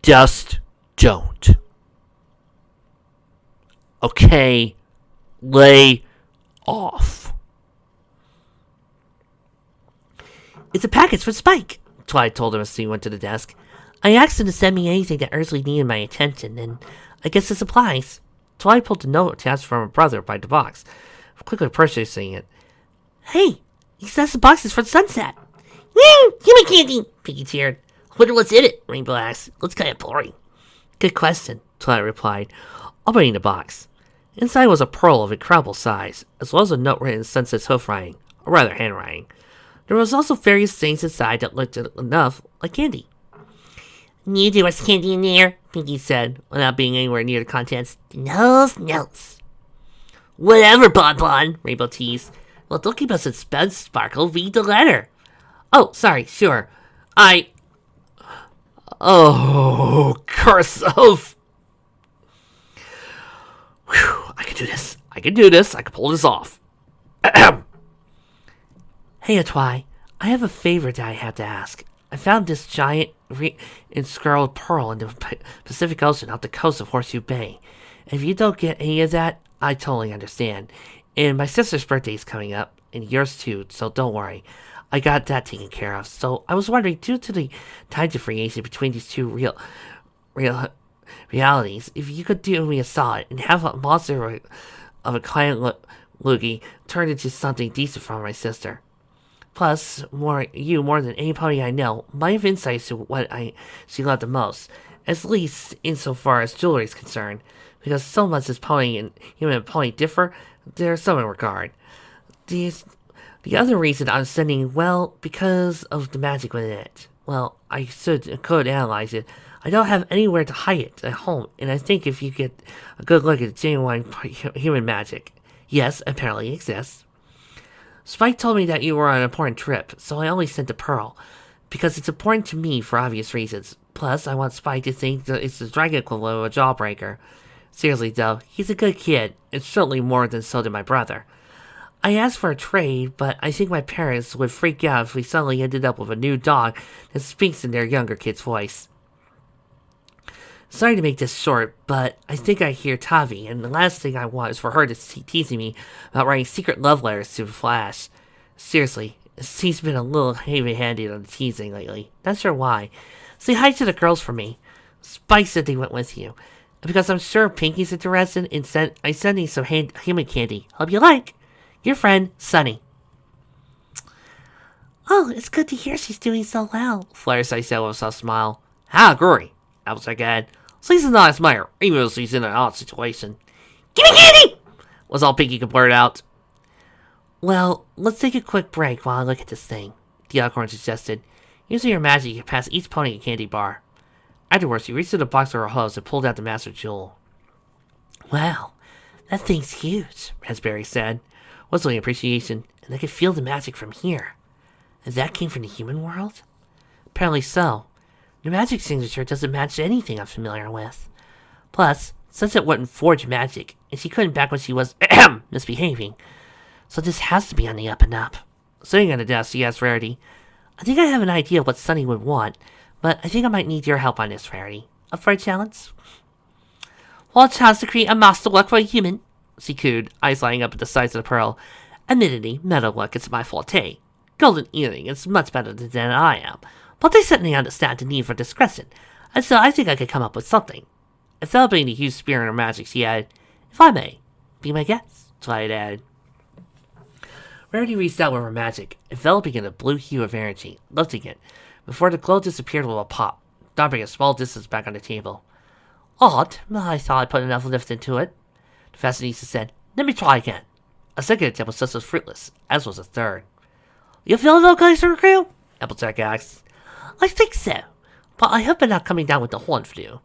Just don't. Okay, lay off. It's a package for Spike, Twilight told him as he went to the desk. I asked him to send me anything that urgently needed my attention, and I guess this applies. Twilight pulled the note attached from her brother by the box, quickly purchasing it. Hey, he says the box is for Sunset. Give me candy, Piggy cheered. Wonder what's in it, Rainbow asked. Looks kind of boring. Good question, Twilight replied, opening the box. Inside was a pearl of incredible size, as well as a note written in Sunset's hoofwriting, or rather handwriting. There was also various things inside that looked enough like candy. Knew there was candy in there, Pinky said, without being anywhere near the contents. Nose. Whatever, Bonbon, Rainbow teased. Well, don't keep us in suspense, Sparkle. Read the letter. Oh, sorry, sure. Oh, curse of... Whew, I can do this. I can pull this off. Hey, Atwai, I have a favor that I have to ask. I found this giant enscarled pearl in the Pacific Ocean off the coast of Horseshoe Bay. If you don't get any of that, I totally understand. And my sister's birthday is coming up, and yours too, so don't worry. I got that taken care of. So I was wondering, due to the time differentiation between these two realities, if you could do me a solid and have a monster of a client Loogie turned into something decent for my sister. Plus, more than any pony I know, might have insights to what she loved the most, at least insofar as jewelry is concerned, because so much as pony and human pony differ, there's some in regard. The other reason I'm sending, well, because of the magic within it. Well, I could analyze it. I don't have anywhere to hide it at home, and I think if you get a good look at genuine human magic, yes, apparently exists. Spike told me that you were on an important trip, so I only sent the pearl, because it's important to me for obvious reasons. Plus, I want Spike to think that it's the dragon equivalent of a jawbreaker. Seriously, though, he's a good kid, and certainly more than so did my brother. I asked for a trade, but I think my parents would freak out if we suddenly ended up with a new dog that speaks in their younger kid's voice. Sorry to make this short, but I think I hear Tavi, and the last thing I want is for her to teasing me about writing secret love letters to Flash. Seriously, she's been a little heavy-handed on the teasing lately. Not sure why. Say hi to the girls for me. Spike said they went with you. Because I'm sure Pinky's interested in sending some human candy. Hope you like. Your friend, Sunny. Oh, it's good to hear she's doing so well, Fluttershy said with a smile. I agree, Applejack added. She's a nice mare, even though she's in an odd situation. Give me candy! Was all Pinky could blurt out. Well, let's take a quick break while I look at this thing, the Alicorn suggested. Using your magic, you can pass each pony a candy bar. Afterwards, he reached into the box of her hooves and pulled out the Master Jewel. Wow, that thing's huge, Raspberry said, whistling appreciation, and I could feel the magic from here. And that came from the human world? Apparently so. The magic signature doesn't match anything I'm familiar with. Plus, Sunset wouldn't forge magic, and she couldn't back when she was misbehaving. So this has to be on the up and up. Sitting at the desk, she asked Rarity, I think I have an idea of what Sunny would want, but I think I might need your help on this, Rarity. Up for a challenge? Well, a chance to create a master look for a human, she cooed, eyes lighting up at the size of the pearl. Admittedly, metal look is my forte. Golden earring is much better than I am, but they certainly understand the need for discretion, and so I think I could come up with something. Enveloping the huge spear in her magic, she added, If I may, be my guest, Twilight added. Rarity reached out with her magic, enveloping it in a blue hue of energy, lifting it, before the glow disappeared with a pop, dumping a small distance back on the table. Odd, I thought I put enough lift into it. The fashionista said, Let me try again. A second attempt was just as fruitless, as was a third. You feeling okay, Sir Crew? Applejack asked. I think so, but I hope I'm not coming down with the horn flu.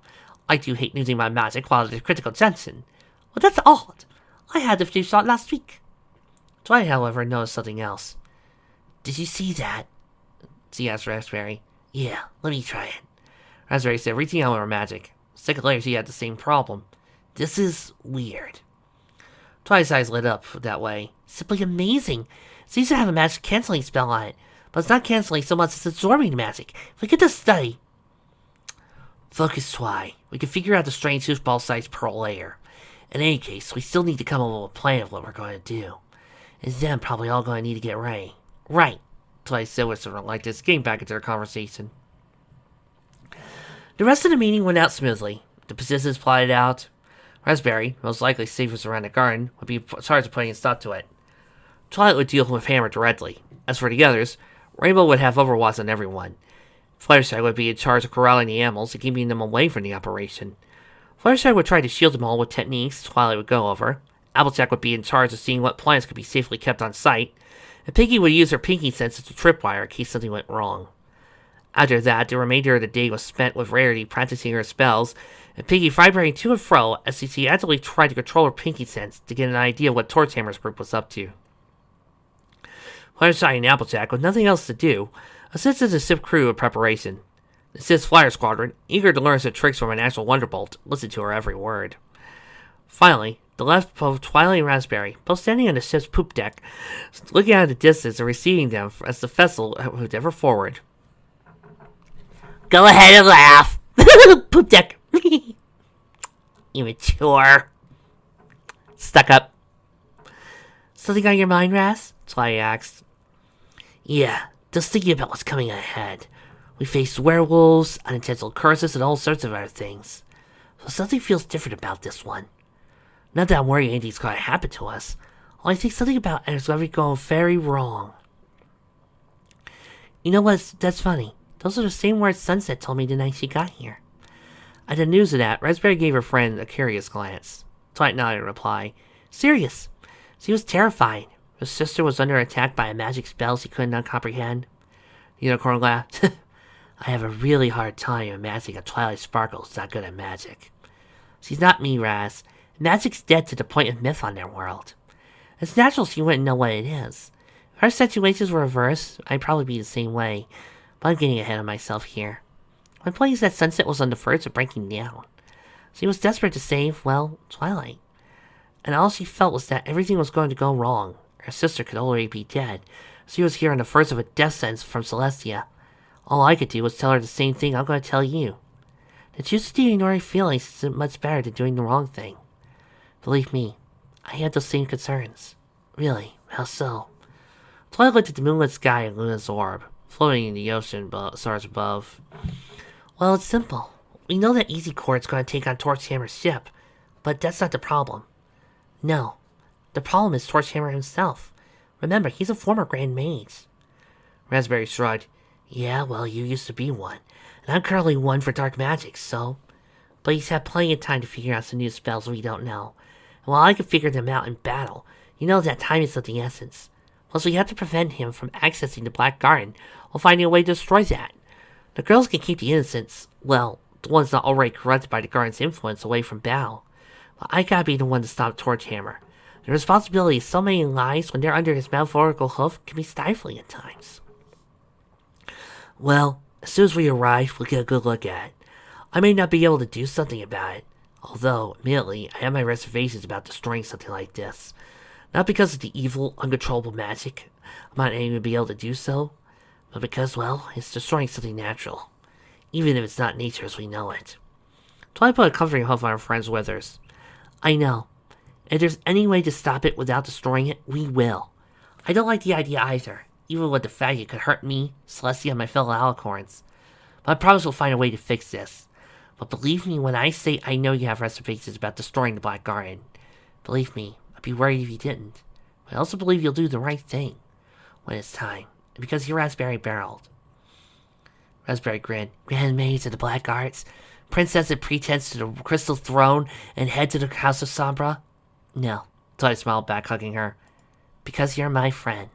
I do hate losing my magic while at a critical junction. Well, that's odd. I had the flu shot last week. Twilight, however, noticed something else. Did you see that? She asked Raspberry. Yeah, let me try it. Raspberry said, reaching out with her magic. A second later, she had the same problem. This is weird. Twilight's eyes lit up that way. Simply amazing. It seems to have a magic canceling spell on it, but it's not canceling so much as absorbing the magic. If we get to study. Focus, Twi. We can figure out the strange hoofball-sized pearl layer. In any case, we still need to come up with a plan of what we're going to do. And then probably all going to need to get ready. Right. Twilight said with something like this, getting back into their conversation. The rest of the meeting went out smoothly. The positions plotted out. Raspberry, most likely safest around the garden, would be in charge of putting a stop to it. Twilight would deal with Hammer directly. As for the others, Rainbow would have overwatch on everyone. Fluttershy would be in charge of corralling the animals and keeping them away from the operation. Fluttershy would try to shield them all with techniques Twilight would go over. Applejack would be in charge of seeing what plants could be safely kept on site, and Pinky would use her pinky sense as a tripwire in case something went wrong. After that, the remainder of the day was spent with Rarity practicing her spells, and Pinky vibrating to and fro as she actively tried to control her pinky sense to get an idea of what Torchhammer's group was up to. Fluttershy and Applejack, with nothing else to do, assisted the ship crew in preparation. The ship's flyer squadron, eager to learn some tricks from an actual Wonderbolt, listened to her every word. Finally, the left of Twilight and Raspberry, both standing on the ship's poop deck, looking out at the distance and receiving them as the vessel moved ever forward. Go ahead and laugh! Poop deck! Immature. Stuck up. Something on your mind, Ras? Twilight asked. Yeah, just thinking about what's coming ahead. We face werewolves, unintentional curses, and all sorts of other things. But something feels different about this one. Not that I'm worried anything's going to happen to us. All I think something about it is going to be going very wrong. You know what? That's funny. Those are the same words Sunset told me the night she got here. At the news of that, Raspberry gave her friend a curious glance. Twilight nodded in reply. Serious. She was terrified. Her sister was under attack by a magic spell she could not comprehend. The Unicorn laughed. I have a really hard time imagining a Twilight Sparkle who's not good at magic. She's not me, Raz. Magic's dead to the point of myth on their world. It's natural she wouldn't know what it is. If our situations were reversed, I'd probably be the same way. But I'm getting ahead of myself here. My point is that Sunset was on the verge of breaking down. She was desperate to save, well, Twilight. And all she felt was that everything was going to go wrong. Her sister could already be dead. She was here on the verge of a death sentence from Celestia. All I could do was tell her the same thing I'm going to tell you. To choose to ignore your feelings is much better than doing the wrong thing. Believe me, I had those same concerns. Really, how so? Twilight looked at the moonlit sky and Luna's orb, floating in the ocean stars above. Well, it's simple. we know that Easy Chord's going to take on Torchhammer's ship, but that's not the problem. No, the problem is Torchhammer himself. Remember, he's a former Grand Mage. Raspberry shrugged. Yeah, well, you used to be one, and I'm currently one for dark magic, so... But he's had plenty of time to figure out some new spells we don't know. And while I can figure them out in battle, you know that time is of the essence. Plus, we have to prevent him from accessing the Black Garden while finding a way to destroy that. The girls can keep the innocents, well, the ones not already corrupted by the Garden's influence, away from Bao. But I gotta be the one to stop Torchhammer. The responsibility of so many lives when they're under his metaphorical hoof can be stifling at times. Well, as soon as we arrive, we'll get a good look at it. I may not be able to do something about it, although, admittedly, I have my reservations about destroying something like this. Not because of the evil, uncontrollable magic, I might not even be able to do so, but because, well, it's destroying something natural, even if it's not nature as we know it. Twilight put a comforting hoof on her friend's withers. I know. If there's any way to stop it without destroying it, we will. I don't like the idea either, even with the fact it could hurt me, Celestia, and my fellow Alicorns. But I promise we'll find a way to fix this. But believe me when I say I know you have reservations about destroying the Black Garden. Believe me, I'd be worried if you didn't. But I also believe you'll do the right thing when it's time, and because you're Raspberry barreled. Raspberry grinned. Grand Maids of the Black Arts, Princess that pretends to the Crystal Throne, and head to the House of Sombra? No. Twilight smiled back, hugging her. Because you're my friend.